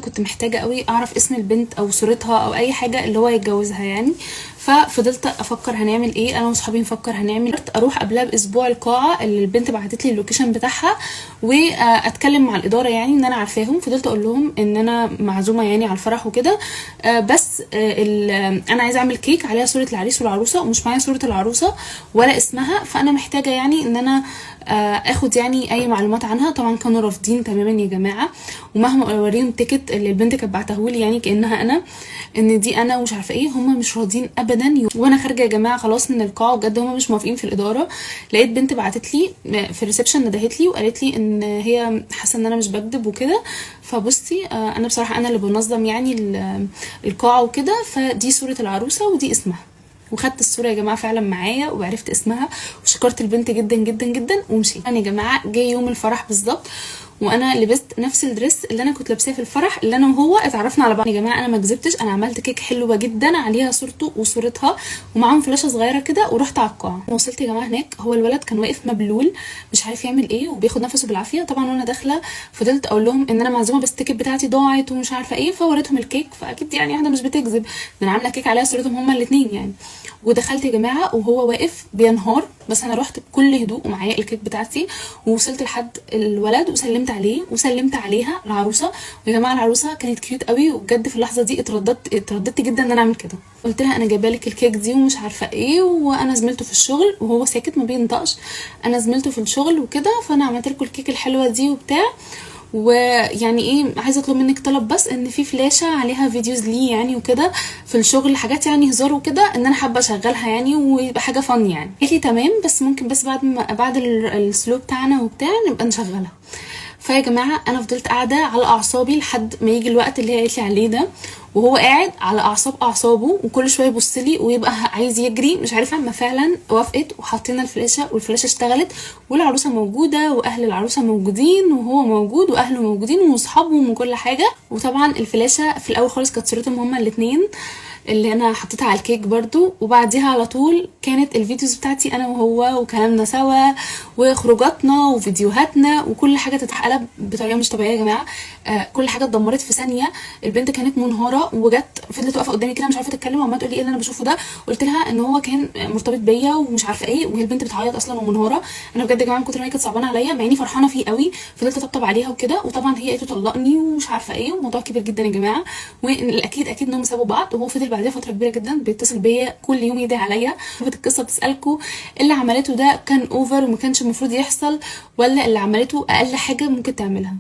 كنت محتاجه قوي اعرف اسم البنت او صورتها او اي حاجه اللي هو يتجوزها يعني. ففضلت افكر هنعمل ايه، انا واصحابي نفكر هنعمل، اروح قبلها باسبوع القاعه اللي البنت بعتت لي اللوكيشن بتاعها، واتكلم مع الاداره يعني ان انا عارفاهم. فضلت اقول لهم ان انا معزومه يعني على الفرح وكده، بس انا عايزه اعمل كيك عليها صوره العريس والعروسه، ومش معايا صوره العروسه ولا اسمها، فانا محتاجه يعني ان انا اخد يعني اي معلومات عنها. طبعا كانوا رافضين تماما يا جماعه، ومهما اوريهم التيكت اللي البنت كانت بعتهولي يعني كانها انا، ان دي انا ومش عارفه ايه، هم مش راضيين ابدا. وانا خارجه يا جماعه خلاص من القاعه بجد هم مش موافقين في الاداره. لقيت بنت بعتت لي في الريسبشن، ندهت لي وقالت لي ان هي حاسه ان انا مش بكذب وكده. فبصي انا بصراحه انا اللي بنظم يعني القاعه وكده، فدي صوره العروسه ودي اسمها. وخدت الصوره يا جماعه فعلا معايا وعرفت اسمها، وشكرت البنت جدا جدا جدا ومشيت. انا يا جماعه جه يوم الفرح بالظبط وانا لبست نفس الدريس اللي انا كنت لابساه في الفرح اللي انا وهو اتعرفنا على بعض. يا جماعه انا ما كذبتش، انا عملت كيك حلوه جدا عليها صورته وصورتها ومعاهم فلاشه صغيره كده، ورحت على القاعه. وصلت يا جماعه هناك، هو الولد كان واقف مبلول مش عارف يعمل ايه وبياخد نفسه بالعافيه. طبعا وانا داخله فضلت اقول لهم ان انا معزومه بس التيكت بتاعتي ضاعت ومش عارفه ايه، فوريتهم الكيك. فاكيد يعني واحده مش بتكذب، انا عامله كيك عليها صورتهم هما الاثنين يعني. ودخلت يا جماعه وهو واقف بينهار، بس انا رحت بكل هدوء ومعايا الكيك بتاعتي، ووصلت لحد الولد وسلمت عليه وسلمت عليها العروسه. ويا جماعه العروسه كانت كيوت قوي، وبجد في اللحظه دي اترددت جدا ان انا اعمل كده. قلت لها انا جايبه لك الكيك دي ومش عارفه ايه، وانا زميلته في الشغل، وهو ساكت ما بينطقش، انا زميلته في الشغل وكده، فانا عملت لكم الكيك الحلوه دي وبتاع. ويعني ايه، عايزه اطلب منك طلب، بس ان في فلاشه عليها فيديوز ليه يعني وكده في الشغل، حاجات يعني هزار وكده، ان انا حابه اشغلها يعني ويبقى حاجه فن يعني. قالت لي تمام، بس ممكن بس بعد السلو بتاعنا وبتاع نبقى نشغلها. فيا جماعه انا فضلت قاعده على اعصابي لحد ما يجي الوقت اللي هي قالت لي عليه ده، وهو قاعد على اعصابه وكل شويه يبص لي ويبقى عايز يجري مش عارفه. اما فعلا وافقت وحطينا الفلاشه والفلاشه اشتغلت، والعروسه موجوده واهل العروسه موجودين وهو موجود واهله موجودين واصحابهم وكل حاجه. وطبعا الفلاشه في الاول خالص كانت صورتهم هما الاثنين اللي انا حطيتها على الكيك برضو، وبعديها على طول كانت الفيديوز بتاعتي انا وهو وكلامنا سوا وخروجاتنا وفيديوهاتنا وكل حاجه تتقلب بطريقه مش طبيعيه يا جماعه. كل حاجه اتدمرت في ثانيه. البنت كانت منهاره وجت فضلت واقفه قدامي كده مش عارفه تتكلم، وعماله تقول لي ايه اللي انا بشوفه ده. قلت لها ان هو كان مرتبط بيا ومش عارفه ايه، وهي البنت بتعيط اصلا ومنهاره. انا بجد يا جماعه من كتر ما هي كانت صعبانه عليا مع اني فرحانه فيه قوي، فضلت اطبطب عليها وكده. وطبعا هي قالت له طلقني ومش عارفه ايه، وموضوع كبير جدا يا جماعه، والاكيد اكيد انهم سابوا بعض. وهو فضل بعدها فتره كبيره جدا بيتصل بيا كل يوم يدعي عليا. شوفت القصه بتسالكوا اللي عملته ده كان اوفر وما كانش المفروض يحصل، ولا اللي عملته اقل حاجه ممكن تعملها.